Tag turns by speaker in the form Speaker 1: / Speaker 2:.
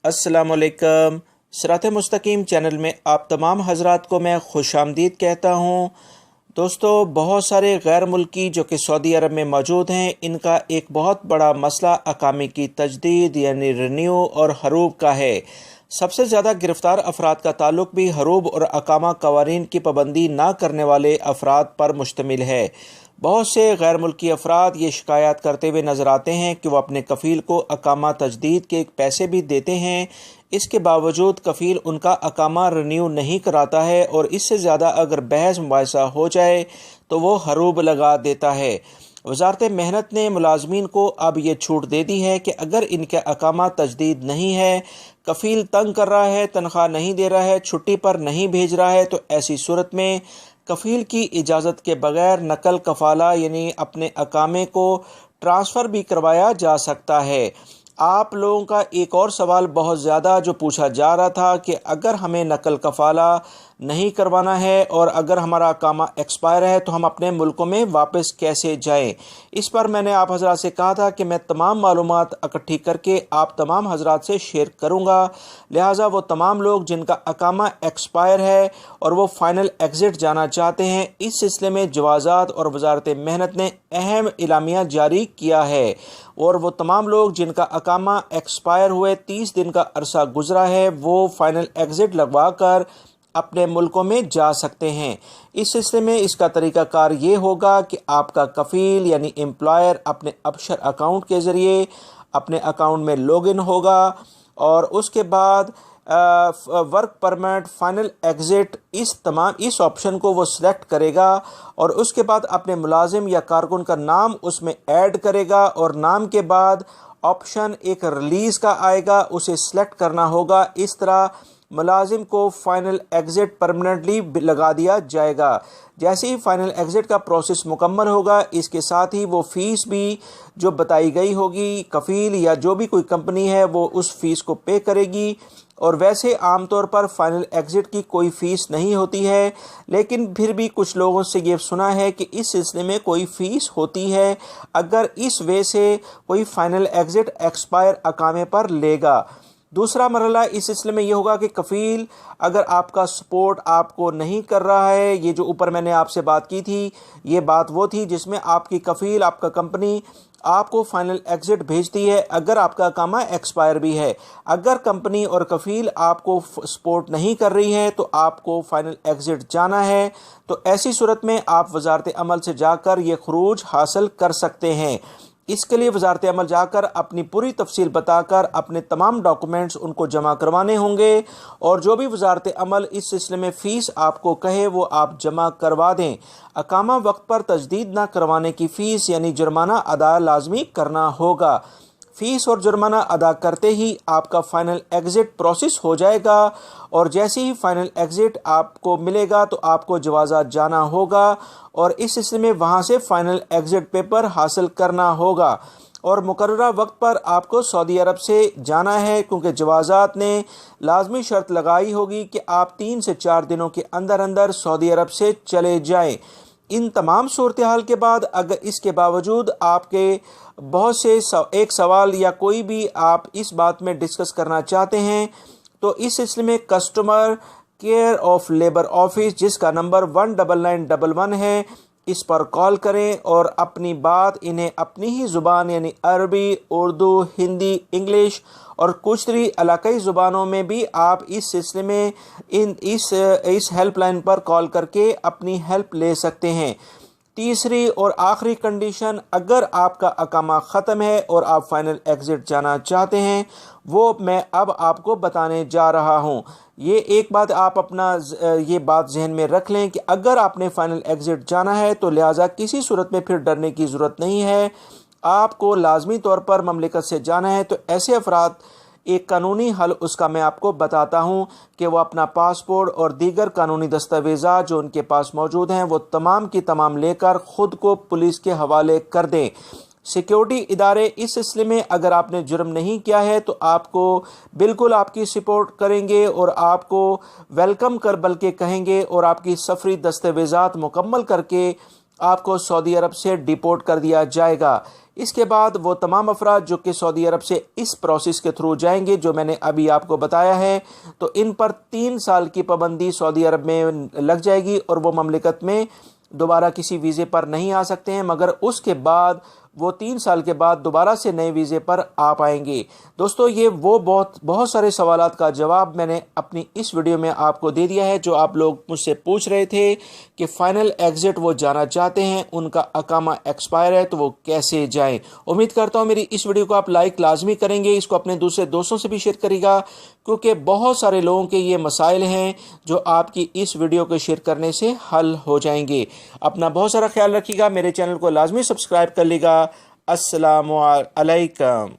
Speaker 1: السلام علیکم۔ صراط مستقیم چینل میں آپ تمام حضرات کو میں خوش آمدید کہتا ہوں۔ دوستو، بہت سارے غیر ملکی جو کہ سعودی عرب میں موجود ہیں، ان کا ایک بہت بڑا مسئلہ اقامے کی تجدید یعنی رینیو اور حروب کا ہے۔ سب سے زیادہ گرفتار افراد کا تعلق بھی حروب اور اقامہ قوانین کی پابندی نہ کرنے والے افراد پر مشتمل ہے۔ بہت سے غیر ملکی افراد یہ شکایات کرتے ہوئے نظر آتے ہیں کہ وہ اپنے کفیل کو اقامہ تجدید کے پیسے بھی دیتے ہیں، اس کے باوجود کفیل ان کا اقامہ رینیو نہیں کراتا ہے، اور اس سے زیادہ اگر بحث مباحثہ ہو جائے تو وہ حروب لگا دیتا ہے۔ وزارت محنت نے ملازمین کو اب یہ چھوٹ دے دی ہے کہ اگر ان کا اقامہ تجدید نہیں ہے، کفیل تنگ کر رہا ہے، تنخواہ نہیں دے رہا ہے، چھٹی پر نہیں بھیج رہا ہے، تو ایسی صورت میں کفیل کی اجازت کے بغیر نقل کفالہ یعنی اپنے اقامے کو ٹرانسفر بھی کروایا جا سکتا ہے۔ آپ لوگوں کا ایک اور سوال بہت زیادہ جو پوچھا جا رہا تھا کہ اگر ہمیں نقل کفالہ نہیں کروانا ہے اور اگر ہمارا اقامہ ایکسپائر ہے تو ہم اپنے ملکوں میں واپس کیسے جائیں؟ اس پر میں نے آپ حضرات سے کہا تھا کہ میں تمام معلومات اکٹھی کر کے آپ تمام حضرات سے شیئر کروں گا، لہٰذا وہ تمام لوگ جن کا اقامہ ایکسپائر ہے اور وہ فائنل ایگزٹ جانا چاہتے ہیں، اس سلسلے میں جوازات اور وزارت محنت نے اہم اعلامیہ جاری کیا ہے، اور وہ تمام لوگ جن کا اقامہ ایکسپائر ہوئے 30 دن کا عرصہ گزرا ہے وہ فائنل ایگزٹ لگوا کر اپنے ملکوں میں جا سکتے ہیں۔ اس سلسلے میں اس کا طریقہ کار یہ ہوگا کہ آپ کا کفیل یعنی امپلائر اپنے ابشر اکاؤنٹ کے ذریعے اپنے اکاؤنٹ میں لاگ ان ہوگا، اور اس کے بعد ورک پرمٹ فائنل ایگزٹ اس آپشن کو وہ سلیکٹ کرے گا، اور اس کے بعد اپنے ملازم یا کارکن کا نام اس میں ایڈ کرے گا، اور نام کے بعد آپشن ایک ریلیز کا آئے گا، اسے سلیکٹ کرنا ہوگا۔ اس طرح ملازم کو فائنل ایگزٹ پرمننٹلی لگا دیا جائے گا۔ جیسے ہی فائنل ایگزٹ کا پروسیس مکمل ہوگا، اس کے ساتھ ہی وہ فیس بھی جو بتائی گئی ہوگی، کفیل یا جو بھی کوئی کمپنی ہے وہ اس فیس کو پے کرے گی، اور ویسے عام طور پر فائنل ایگزٹ کی کوئی فیس نہیں ہوتی ہے، لیکن پھر بھی کچھ لوگوں سے یہ سنا ہے کہ اس سلسلے میں کوئی فیس ہوتی ہے اگر اس وے سے کوئی فائنل ایگزٹ ایکسپائر اقامے پر لے گا۔ دوسرا مرحلہ اس سلسلے میں یہ ہوگا کہ کفیل اگر آپ کا سپورٹ آپ کو نہیں کر رہا ہے، یہ جو اوپر میں نے آپ سے بات کی تھی، یہ بات وہ تھی جس میں آپ کی کفیل آپ کا کمپنی آپ کو فائنل ایگزٹ بھیجتی ہے اگر آپ کا اقامہ ایکسپائر بھی ہے۔ اگر کمپنی اور کفیل آپ کو سپورٹ نہیں کر رہی ہے تو آپ کو فائنل ایگزٹ جانا ہے، تو ایسی صورت میں آپ وزارت عمل سے جا کر یہ خروج حاصل کر سکتے ہیں۔ اس کے لیے وزارت عمل جا کر اپنی پوری تفصیل بتا کر اپنے تمام ڈاکومنٹس ان کو جمع کروانے ہوں گے، اور جو بھی وزارت عمل اس سلسلے میں فیس آپ کو کہے وہ آپ جمع کروا دیں۔ اقامہ وقت پر تجدید نہ کروانے کی فیس یعنی جرمانہ ادا لازمی کرنا ہوگا۔ فیس اور جرمانہ ادا کرتے ہی آپ کا فائنل ایگزٹ پروسیس ہو جائے گا، اور جیسے ہی فائنل ایگزٹ آپ کو ملے گا تو آپ کو جوازات جانا ہوگا، اور اس سلسلے میں وہاں سے فائنل ایگزٹ پیپر حاصل کرنا ہوگا، اور مقررہ وقت پر آپ کو سعودی عرب سے جانا ہے، کیونکہ جوازات نے لازمی شرط لگائی ہوگی کہ آپ 3 سے 4 دنوں کے اندر اندر سعودی عرب سے چلے جائیں۔ ان تمام صورتحال کے بعد اگر اس کے باوجود آپ کے بہت سے ایک سوال یا کوئی بھی آپ اس بات میں ڈسکس کرنا چاہتے ہیں، تو اس سلسلے میں customer care of labour office جس کا نمبر 19911 ہے، اس پر کال کریں اور اپنی بات انہیں اپنی ہی زبان یعنی عربی، اردو، ہندی، انگلش اور کچھ علاقائی زبانوں میں بھی آپ اس سلسلے میں اس ہیلپ لائن پر کال کر کے اپنی ہیلپ لے سکتے ہیں۔ تیسری اور آخری کنڈیشن، اگر آپ کا اقامہ ختم ہے اور آپ فائنل ایگزٹ جانا چاہتے ہیں، وہ میں اب آپ کو بتانے جا رہا ہوں۔ یہ ایک بات آپ اپنا یہ بات ذہن میں رکھ لیں کہ اگر آپ نے فائنل ایگزٹ جانا ہے تو لہٰذا کسی صورت میں پھر ڈرنے کی ضرورت نہیں ہے، آپ کو لازمی طور پر مملکت سے جانا ہے۔ تو ایسے افراد ایک قانونی حل اس کا میں آپ کو بتاتا ہوں کہ وہ اپنا پاسپورٹ اور دیگر قانونی دستاویزات جو ان کے پاس موجود ہیں وہ تمام کی تمام لے کر خود کو پولیس کے حوالے کر دیں۔ سیکیورٹی ادارے اس سلسلے میں اگر آپ نے جرم نہیں کیا ہے تو آپ کو بالکل آپ کی سپورٹ کریں گے اور آپ کو ویلکم کر بلکہ کہیں گے، اور آپ کی سفری دستاویزات مکمل کر کے آپ کو سعودی عرب سے ڈیپورٹ کر دیا جائے گا۔ اس کے بعد وہ تمام افراد جو کہ سعودی عرب سے اس پروسیس کے تھرو جائیں گے جو میں نے ابھی آپ کو بتایا ہے، تو ان پر 3 سال کی پابندی سعودی عرب میں لگ جائے گی اور وہ مملکت میں دوبارہ کسی ویزے پر نہیں آ سکتے ہیں، مگر اس کے بعد وہ 3 سال کے بعد دوبارہ سے نئے ویزے پر آ پائیں گے۔ دوستو یہ وہ بہت سارے سوالات کا جواب میں نے اپنی اس ویڈیو میں آپ کو دے دیا ہے جو آپ لوگ مجھ سے پوچھ رہے تھے کہ فائنل ایگزٹ وہ جانا چاہتے ہیں، ان کا اقامہ ایکسپائر ہے تو وہ کیسے جائیں۔ امید کرتا ہوں میری اس ویڈیو کو آپ لائک لازمی کریں گے، اس کو اپنے دوسرے دوستوں سے بھی شیئر کرے گا، کیونکہ بہت سارے لوگوں کے یہ مسائل ہیں جو آپ کی اس ویڈیو کو شیئر کرنے سے حل ہو جائیں گے۔ اپنا بہت سارا خیال رکھیے گا، میرے چینل کو لازمی سبسکرائب کر لیے گا۔ السلام علیکم۔